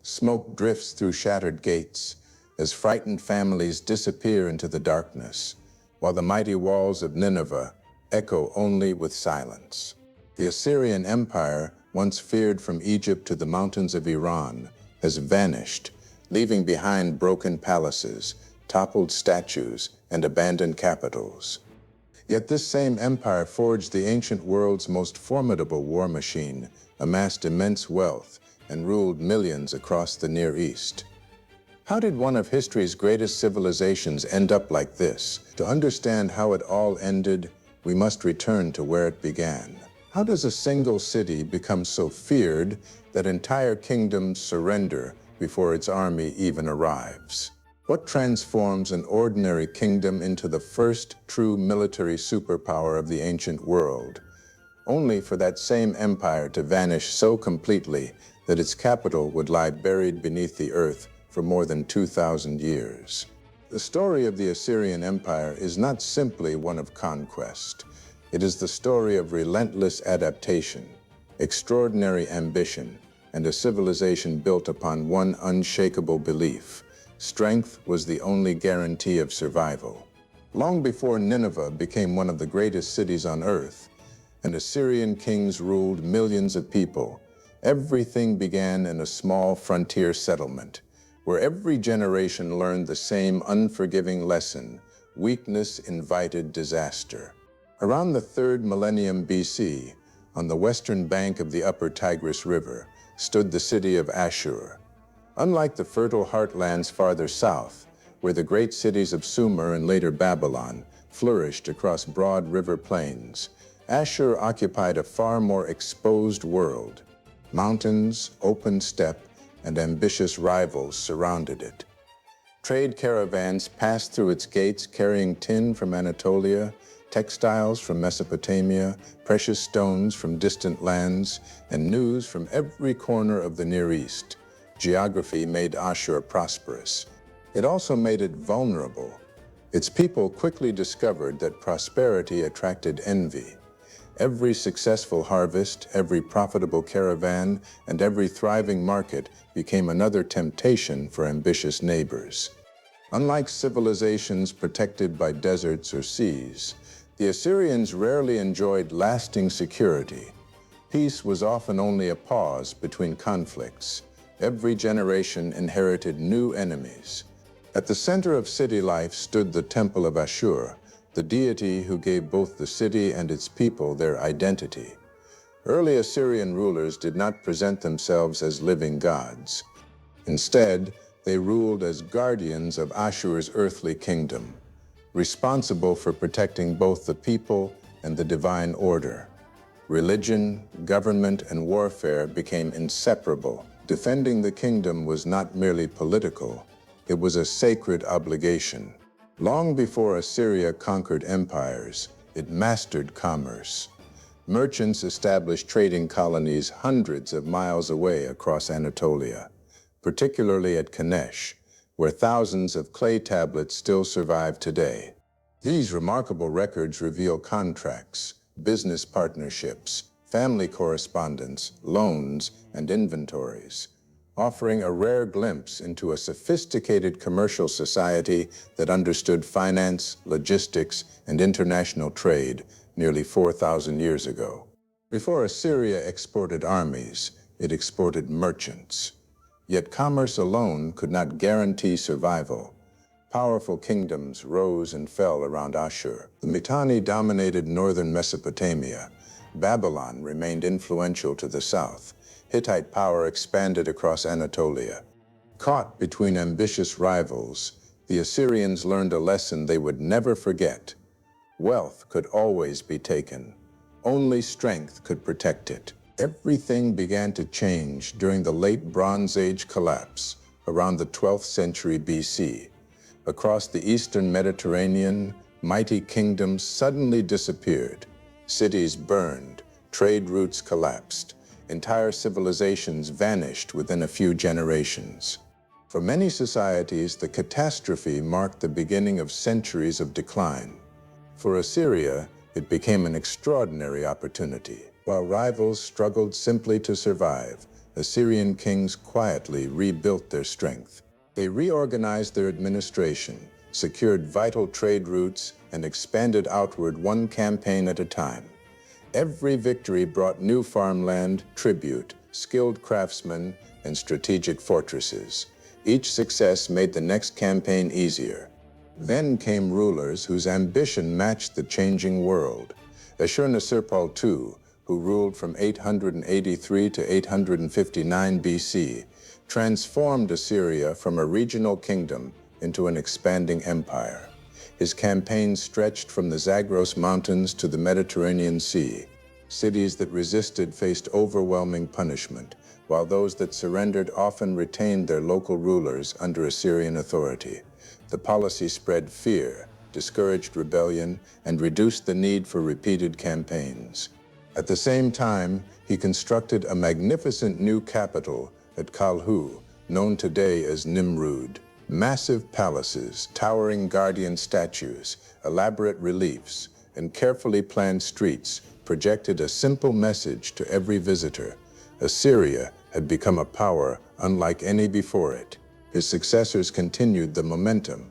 Smoke drifts through shattered gates as frightened families disappear into the darkness, while the mighty walls of Nineveh echo only with silence. The Assyrian Empire, once feared from Egypt to the mountains of Iran, has vanished, leaving behind broken palaces, toppled statues, and abandoned capitals. Yet this same empire forged the ancient world's most formidable war machine, amassed immense wealth, and ruled millions across the Near East. How did one of history's greatest civilizations end up like this? To understand how it all ended, we must return to where it began. How does a single city become so feared that entire kingdoms surrender before its army even arrives? What transforms an ordinary kingdom into the first true military superpower of the ancient world, only for that same empire to vanish so completely that its capital would lie buried beneath the earth for more than 2,000 years? The story of the Assyrian Empire is not simply one of conquest. It is the story of relentless adaptation, extraordinary ambition, and a civilization built upon one unshakable belief: strength was the only guarantee of survival. Long before Nineveh became one of the greatest cities on earth, and Assyrian kings ruled millions of people, everything began in a small frontier settlement, where every generation learned the same unforgiving lesson: weakness invited disaster. Around the 3rd millennium BC, on the western bank of the upper Tigris River, stood the city of Ashur. Unlike the fertile heartlands farther south, where the great cities of Sumer and later Babylon flourished across broad river plains, Ashur occupied a far more exposed world. Mountains, open steppe, and ambitious rivals surrounded it. Trade caravans passed through its gates carrying tin from Anatolia, textiles from Mesopotamia, precious stones from distant lands, and news from every corner of the Near East. Geography made Ashur prosperous. It also made it vulnerable. Its people quickly discovered that prosperity attracted envy. Every successful harvest, every profitable caravan, and every thriving market became another temptation for ambitious neighbors. Unlike civilizations protected by deserts or seas, the Assyrians rarely enjoyed lasting security. Peace was often only a pause between conflicts. Every generation inherited new enemies. At the center of city life stood the Temple of Ashur, the deity who gave both the city and its people their identity. Early Assyrian rulers did not present themselves as living gods. Instead, they ruled as guardians of Ashur's earthly kingdom, responsible for protecting both the people and the divine order. Religion, government, and warfare became inseparable. Defending the kingdom was not merely political, it was a sacred obligation. Long before Assyria conquered empires, it mastered commerce. Merchants established trading colonies hundreds of miles away across Anatolia, particularly at Kanesh, where thousands of clay tablets still survive today. These remarkable records reveal contracts, business partnerships, family correspondence, loans, and inventories, offering a rare glimpse into a sophisticated commercial society that understood finance, logistics, and international trade nearly 4,000 years ago. Before Assyria exported armies, it exported merchants. Yet commerce alone could not guarantee survival. Powerful kingdoms rose and fell around Ashur. The Mitanni dominated northern Mesopotamia. Babylon remained influential to the south. Hittite power expanded across Anatolia. Caught between ambitious rivals, the Assyrians learned a lesson they would never forget. Wealth could always be taken. Only strength could protect it. Everything began to change during the late Bronze Age collapse around the 12th century BC. Across the eastern Mediterranean, mighty kingdoms suddenly disappeared. Cities burned, trade routes collapsed. Entire civilizations vanished within a few generations. For many societies, the catastrophe marked the beginning of centuries of decline. For Assyria, it became an extraordinary opportunity. While rivals struggled simply to survive, Assyrian kings quietly rebuilt their strength. They reorganized their administration, secured vital trade routes, and expanded outward one campaign at a time. Every victory brought new farmland, tribute, skilled craftsmen, and strategic fortresses. Each success made the next campaign easier. Then came rulers whose ambition matched the changing world. Ashurnasirpal II, who ruled from 883 to 859 BC, transformed Assyria from a regional kingdom into an expanding empire. His campaigns stretched from the Zagros Mountains to the Mediterranean Sea. Cities that resisted faced overwhelming punishment, while those that surrendered often retained their local rulers under Assyrian authority. The policy spread fear, discouraged rebellion, and reduced the need for repeated campaigns. At the same time, he constructed a magnificent new capital at Kalhu, known today as Nimrud. Massive palaces, towering guardian statues, elaborate reliefs, and carefully planned streets projected a simple message to every visitor. Assyria had become a power unlike any before it. His successors continued the momentum.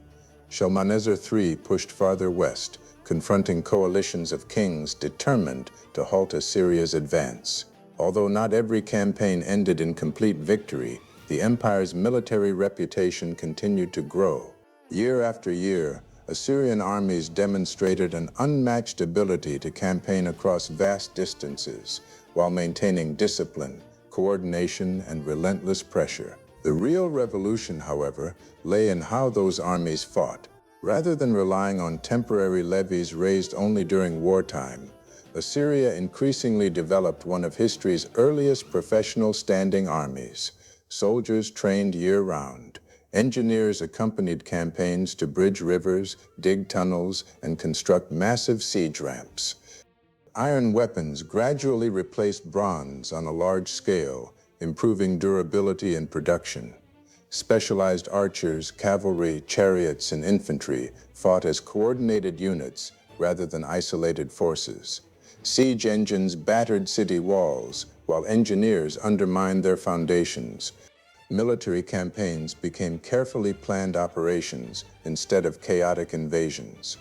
Shalmaneser III pushed farther west, confronting coalitions of kings determined to halt Assyria's advance. Although not every campaign ended in complete victory, the empire's military reputation continued to grow. Year after year, Assyrian armies demonstrated an unmatched ability to campaign across vast distances while maintaining discipline, coordination, and relentless pressure. The real revolution, however, lay in how those armies fought. Rather than relying on temporary levies raised only during wartime, Assyria increasingly developed one of history's earliest professional standing armies. Soldiers trained year-round. Engineers accompanied campaigns to bridge rivers, dig tunnels, and construct massive siege ramps. Iron weapons gradually replaced bronze on a large scale, improving durability and production. Specialized archers, cavalry, chariots, and infantry fought as coordinated units rather than isolated forces. Siege engines battered city walls, while engineers undermined their foundations. Military campaigns became carefully planned operations instead of chaotic invasions.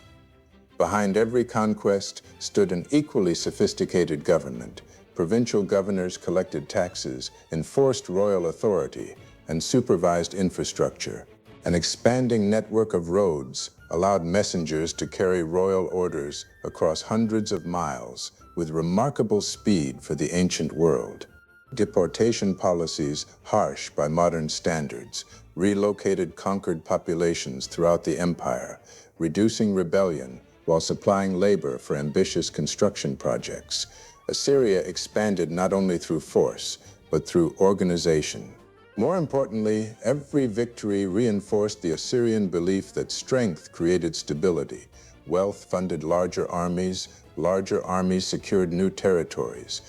Behind every conquest stood an equally sophisticated government. Provincial governors collected taxes, enforced royal authority, and supervised infrastructure. An expanding network of roads allowed messengers to carry royal orders across hundreds of miles with remarkable speed for the ancient world. Deportation policies, harsh by modern standards, relocated conquered populations throughout the empire, reducing rebellion while supplying labor for ambitious construction projects. Assyria expanded not only through force, but through organization. More importantly, every victory reinforced the Assyrian belief that strength created stability. Wealth funded larger armies secured new territories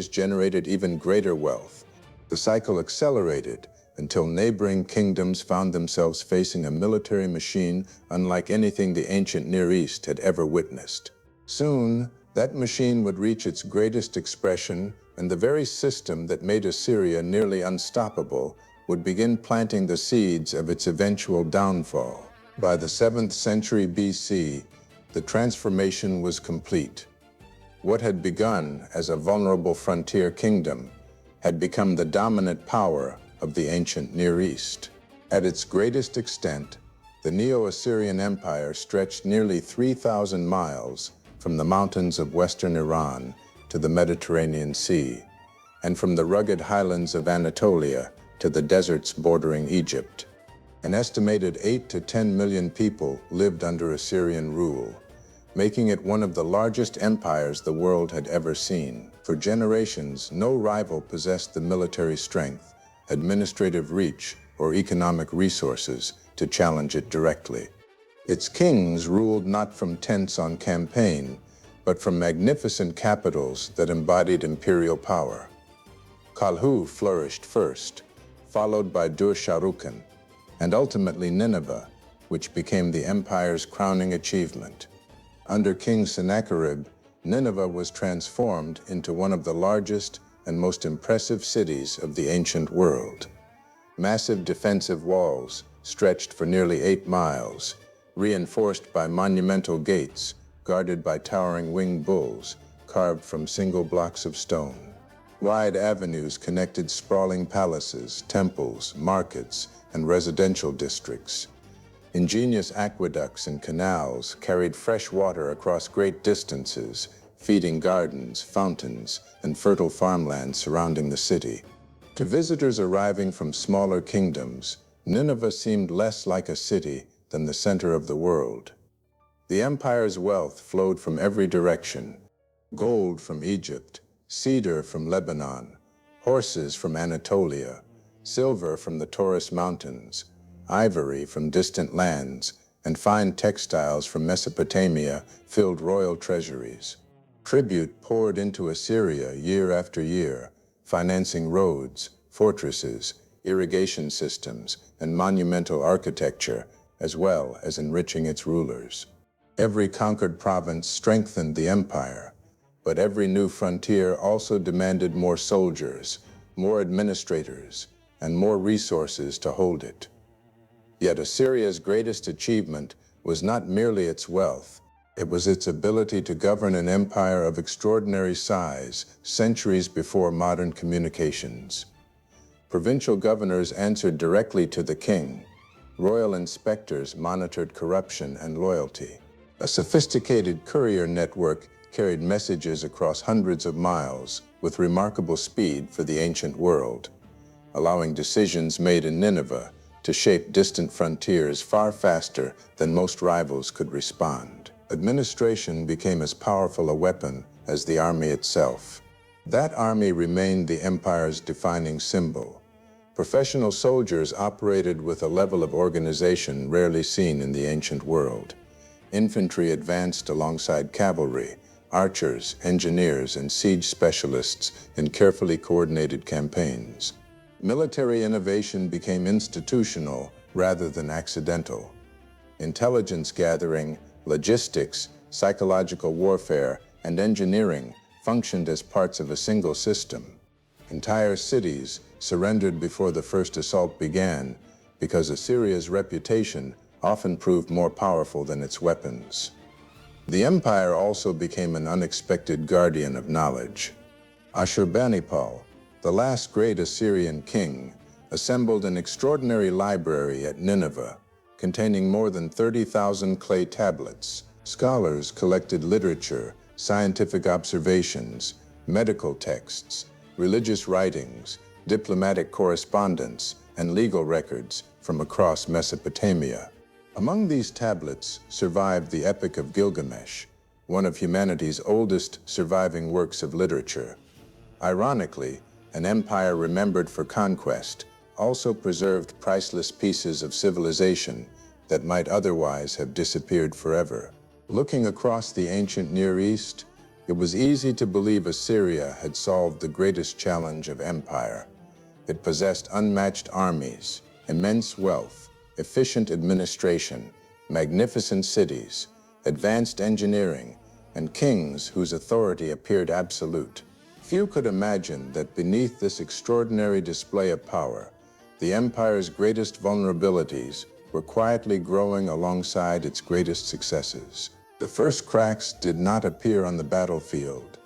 generated even greater wealth. The cycle accelerated until neighboring kingdoms found themselves facing a military machine unlike anything the ancient Near East had ever witnessed. Soon, that machine would reach its greatest expression, and the very system that made Assyria nearly unstoppable would begin planting the seeds of its eventual downfall. By the 7th century BC, the transformation was complete. What had begun as a vulnerable frontier kingdom had become the dominant power of the ancient Near East. At its greatest extent, the Neo-Assyrian Empire stretched nearly 3,000 miles from the mountains of western Iran to the Mediterranean Sea, and from the rugged highlands of Anatolia to the deserts bordering Egypt. An estimated 8 to 10 million people lived under Assyrian rule, making it one of the largest empires the world had ever seen. For generations, no rival possessed the military strength, administrative reach, or economic resources to challenge it directly. Its kings ruled not from tents on campaign, but from magnificent capitals that embodied imperial power. Kalhu flourished first, followed by Dur-Sharrukin, and ultimately Nineveh, which became the empire's crowning achievement. Under King Sennacherib, Nineveh was transformed into one of the largest and most impressive cities of the ancient world. Massive defensive walls stretched for nearly 8 miles, reinforced by monumental gates, guarded by towering winged bulls, carved from single blocks of stone. Wide avenues connected sprawling palaces, temples, markets, and residential districts. Ingenious aqueducts and canals carried fresh water across great distances, feeding gardens, fountains, and fertile farmlands surrounding the city. To visitors arriving from smaller kingdoms, Nineveh seemed less like a city than the center of the world. The empire's wealth flowed from every direction: gold from Egypt, cedar from Lebanon, horses from Anatolia, silver from the Taurus Mountains, ivory from distant lands, and fine textiles from Mesopotamia filled royal treasuries. Tribute poured into Assyria year after year, financing roads, fortresses, irrigation systems, and monumental architecture, as well as enriching its rulers. Every conquered province strengthened the empire, but every new frontier also demanded more soldiers, more administrators, and more resources to hold it. Yet Assyria's greatest achievement was not merely its wealth, it was its ability to govern an empire of extraordinary size centuries before modern communications. Provincial governors answered directly to the king. Royal inspectors monitored corruption and loyalty. A sophisticated courier network carried messages across hundreds of miles with remarkable speed for the ancient world, allowing decisions made in Nineveh to shape distant frontiers far faster than most rivals could respond. Administration became as powerful a weapon as the army itself. That army remained the empire's defining symbol. Professional soldiers operated with a level of organization rarely seen in the ancient world. Infantry advanced alongside cavalry, archers, engineers, and siege specialists in carefully coordinated campaigns. Military innovation became institutional rather than accidental. Intelligence gathering, logistics, psychological warfare, and engineering functioned as parts of a single system. Entire cities surrendered before the first assault began because Assyria's reputation often proved more powerful than its weapons. The empire also became an unexpected guardian of knowledge. Ashurbanipal, the last great Assyrian king, assembled an extraordinary library at Nineveh, containing more than 30,000 clay tablets. Scholars collected literature, scientific observations, medical texts, religious writings, diplomatic correspondence, and legal records from across Mesopotamia. Among these tablets survived the Epic of Gilgamesh, one of humanity's oldest surviving works of literature. Ironically, an empire remembered for conquest also preserved priceless pieces of civilization that might otherwise have disappeared forever. Looking across the ancient Near East, it was easy to believe Assyria had solved the greatest challenge of empire. It possessed unmatched armies, immense wealth, efficient administration, magnificent cities, advanced engineering, and kings whose authority appeared absolute. Few could imagine that beneath this extraordinary display of power, the empire's greatest vulnerabilities were quietly growing alongside its greatest successes. The first cracks did not appear on the battlefield.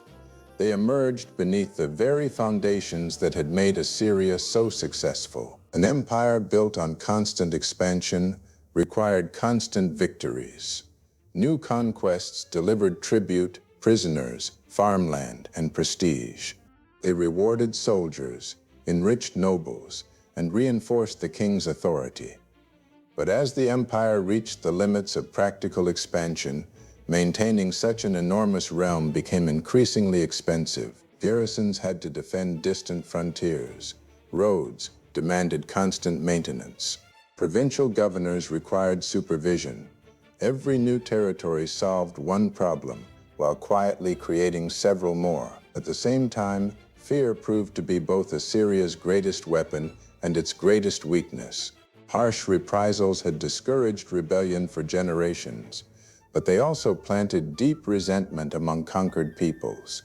They emerged beneath the very foundations that had made Assyria so successful. An empire built on constant expansion required constant victories. New conquests delivered tribute, prisoners, farmland, and prestige. They rewarded soldiers, enriched nobles, and reinforced the king's authority. But as the empire reached the limits of practical expansion, maintaining such an enormous realm became increasingly expensive. Garrisons had to defend distant frontiers. Roads demanded constant maintenance. Provincial governors required supervision. Every new territory solved one problem, while quietly creating several more. At the same time, fear proved to be both Assyria's greatest weapon and its greatest weakness. Harsh reprisals had discouraged rebellion for generations, but they also planted deep resentment among conquered peoples.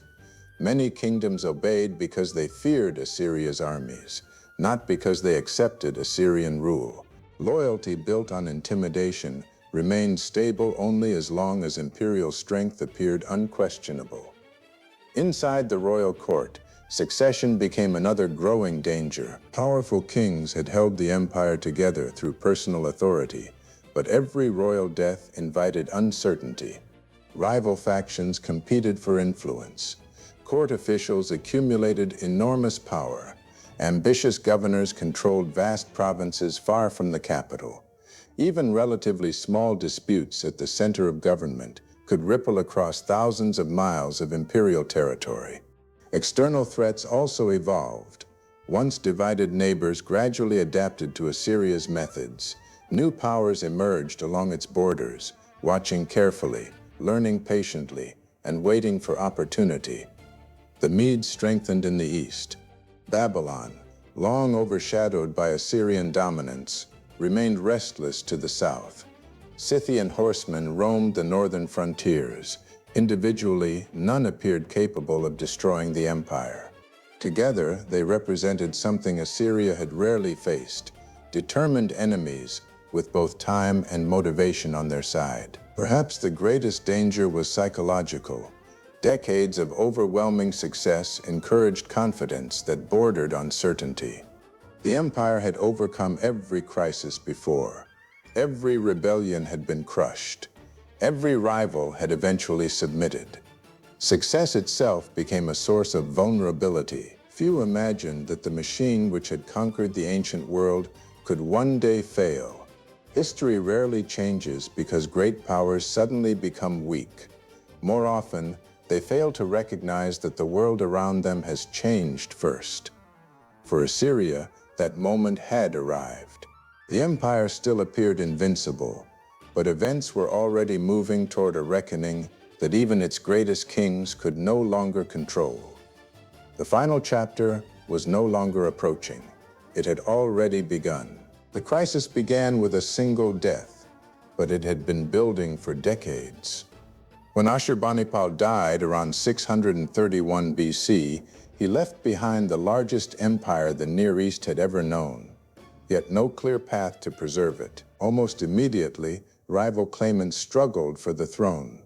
Many kingdoms obeyed because they feared Assyria's armies, not because they accepted Assyrian rule. Loyalty built on intimidation remained stable only as long as imperial strength appeared unquestionable. Inside the royal court, succession became another growing danger. Powerful kings had held the empire together through personal authority, but every royal death invited uncertainty. Rival factions competed for influence. Court officials accumulated enormous power. Ambitious governors controlled vast provinces far from the capital. Even relatively small disputes at the center of government could ripple across thousands of miles of imperial territory. External threats also evolved. Once divided neighbors gradually adapted to Assyria's methods. New powers emerged along its borders, watching carefully, learning patiently, and waiting for opportunity. The Medes strengthened in the east. Babylon, long overshadowed by Assyrian dominance, remained restless to the south. Scythian horsemen roamed the northern frontiers. Individually, none appeared capable of destroying the empire. Together, they represented something Assyria had rarely faced: determined enemies with both time and motivation on their side. Perhaps the greatest danger was psychological. Decades of overwhelming success encouraged confidence that bordered on certainty. The empire had overcome every crisis before. Every rebellion had been crushed. Every rival had eventually submitted. Success itself became a source of vulnerability. Few imagined that the machine which had conquered the ancient world could one day fail. History rarely changes because great powers suddenly become weak. More often, they fail to recognize that the world around them has changed first. For Assyria, that moment had arrived. The empire still appeared invincible, but events were already moving toward a reckoning that even its greatest kings could no longer control. The final chapter was no longer approaching. It had already begun. The crisis began with a single death, but it had been building for decades. When Ashurbanipal died around 631 BC, he left behind the largest empire the Near East had ever known, yet no clear path to preserve it. Almost immediately, rival claimants struggled for the throne.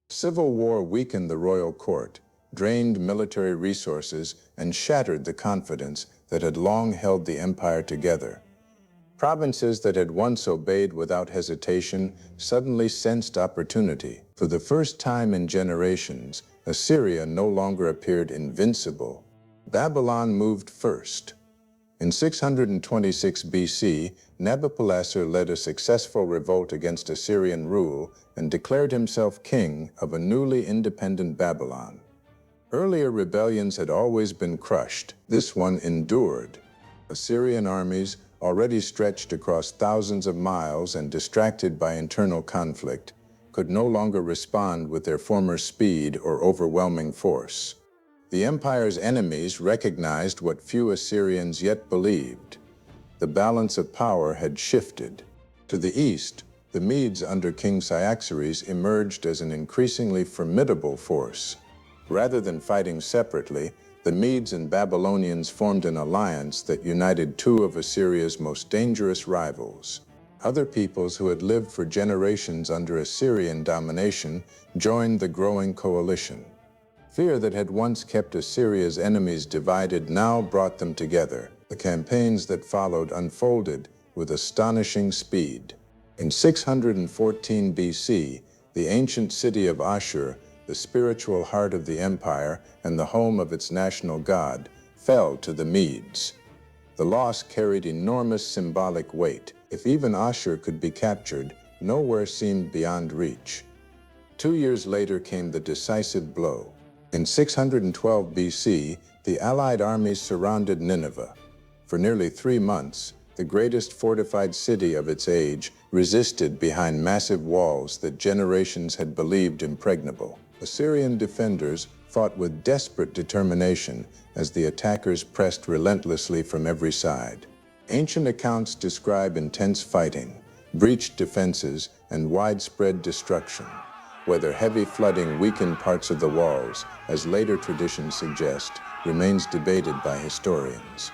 Civil war weakened the royal court, drained military resources, and shattered the confidence that had long held the empire together. Provinces that had once obeyed without hesitation suddenly sensed opportunity. For the first time in generations, Assyria no longer appeared invincible. Babylon moved first. In 626 BC, Nabopolassar led a successful revolt against Assyrian rule and declared himself king of a newly independent Babylon. Earlier rebellions had always been crushed. This one endured. Assyrian armies, already stretched across thousands of miles and distracted by internal conflict, could no longer respond with their former speed or overwhelming force. The empire's enemies recognized what few Assyrians yet believed. The balance of power had shifted. To the east, the Medes under King Cyaxares emerged as an increasingly formidable force. Rather than fighting separately, the Medes and Babylonians formed an alliance that united two of Assyria's most dangerous rivals. Other peoples who had lived for generations under Assyrian domination joined the growing coalition. Fear that had once kept Assyria's enemies divided now brought them together. The campaigns that followed unfolded with astonishing speed. In 614 BC, the ancient city of Ashur, the spiritual heart of the empire and the home of its national god, fell to the Medes. The loss carried enormous symbolic weight. If even Ashur could be captured, nowhere seemed beyond reach. 2 years later came the decisive blow. In 612 BC, the Allied armies surrounded Nineveh. For nearly 3 months, the greatest fortified city of its age resisted behind massive walls that generations had believed impregnable. Assyrian defenders fought with desperate determination as the attackers pressed relentlessly from every side. Ancient accounts describe intense fighting, breached defenses, and widespread destruction. Whether heavy flooding weakened parts of the walls, as later traditions suggest, remains debated by historians.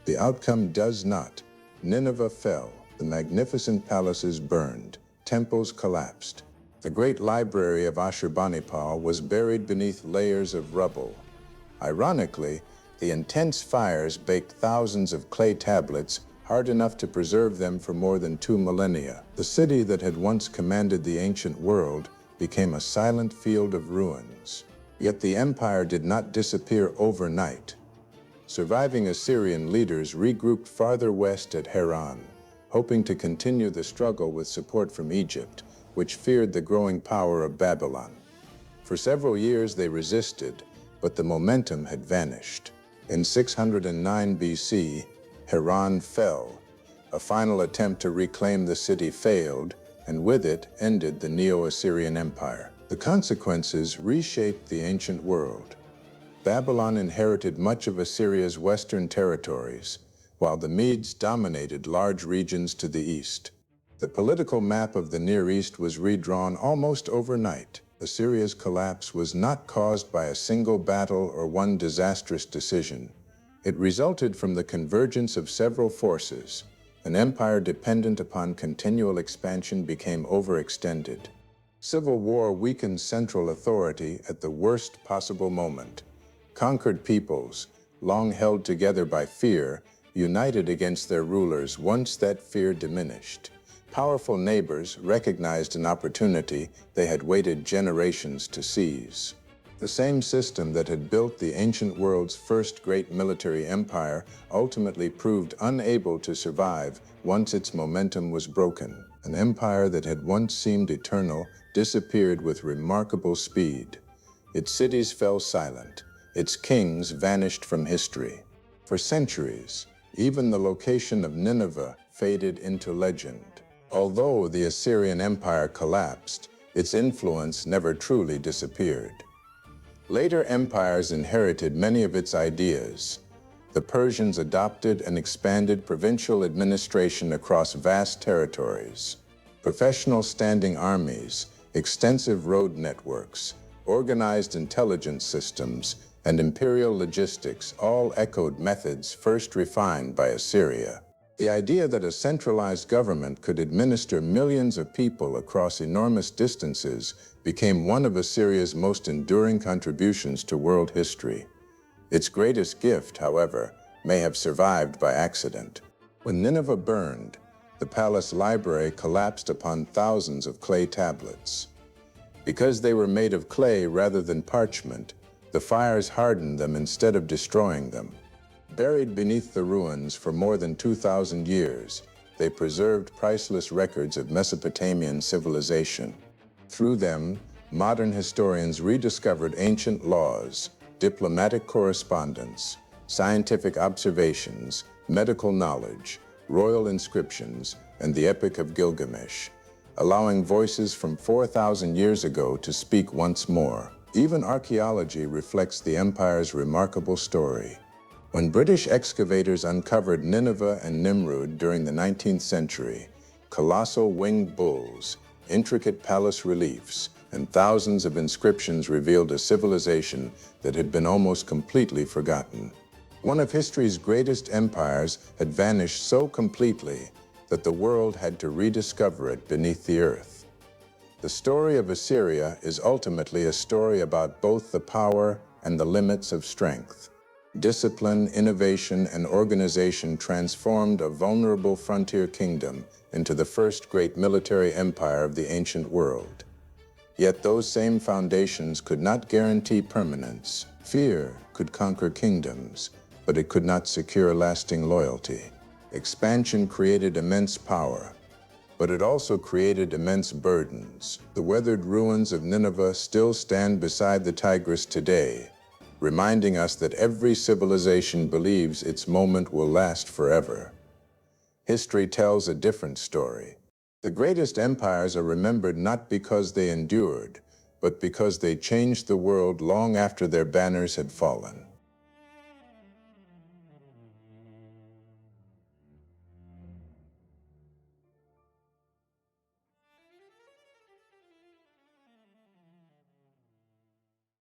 The outcome does not. Nineveh fell, the magnificent palaces burned, temples collapsed. The great Library of Ashurbanipal was buried beneath layers of rubble. Ironically, the intense fires baked thousands of clay tablets, hard enough to preserve them for more than 2 millennia. The city that had once commanded the ancient world became a silent field of ruins. Yet the empire did not disappear overnight. Surviving Assyrian leaders regrouped farther west at Haran, hoping to continue the struggle with support from Egypt, which feared the growing power of Babylon. For several years they resisted, but the momentum had vanished. In 609 BC, Haran fell. A final attempt to reclaim the city failed, and with it ended the Neo-Assyrian Empire. The consequences reshaped the ancient world. Babylon inherited much of Assyria's western territories, while the Medes dominated large regions to the east. The political map of the Near East was redrawn almost overnight. Assyria's collapse was not caused by a single battle or one disastrous decision. It resulted from the convergence of several forces. An empire dependent upon continual expansion became overextended. Civil war weakened central authority at the worst possible moment. Conquered peoples, long held together by fear, united against their rulers once that fear diminished. Powerful neighbors recognized an opportunity they had waited generations to seize. The same system that had built the ancient world's first great military empire ultimately proved unable to survive once its momentum was broken. An empire that had once seemed eternal disappeared with remarkable speed. Its cities fell silent. Its kings vanished from history. For centuries, even the location of Nineveh faded into legend. Although the Assyrian Empire collapsed, its influence never truly disappeared. Later empires inherited many of its ideas. The Persians adopted and expanded provincial administration across vast territories. Professional standing armies, extensive road networks, organized intelligence systems, and imperial logistics all echoed methods first refined by Assyria. The idea that a centralized government could administer millions of people across enormous distances became one of Assyria's most enduring contributions to world history. Its greatest gift, however, may have survived by accident. When Nineveh burned, the palace library collapsed upon thousands of clay tablets. Because they were made of clay rather than parchment, the fires hardened them instead of destroying them. Buried beneath the ruins for more than 2,000 years, they preserved priceless records of Mesopotamian civilization. Through them, modern historians rediscovered ancient laws, diplomatic correspondence, scientific observations, medical knowledge, royal inscriptions, and the Epic of Gilgamesh, allowing voices from 4,000 years ago to speak once more. Even archaeology reflects the empire's remarkable story. When British excavators uncovered Nineveh and Nimrud during the 19th century, colossal winged bulls, intricate palace reliefs, and thousands of inscriptions revealed a civilization that had been almost completely forgotten. One of history's greatest empires had vanished so completely that the world had to rediscover it beneath the earth. The story of Assyria is ultimately a story about both the power and the limits of strength. Discipline, innovation, and organization transformed a vulnerable frontier kingdom into the first great military empire of the ancient world. Yet those same foundations could not guarantee permanence. Fear could conquer kingdoms, but it could not secure lasting loyalty. Expansion created immense power, but it also created immense burdens. The weathered ruins of Nineveh still stand beside the Tigris today, reminding us that every civilization believes its moment will last forever. History tells a different story. The greatest empires are remembered not because they endured, but because they changed the world long after their banners had fallen.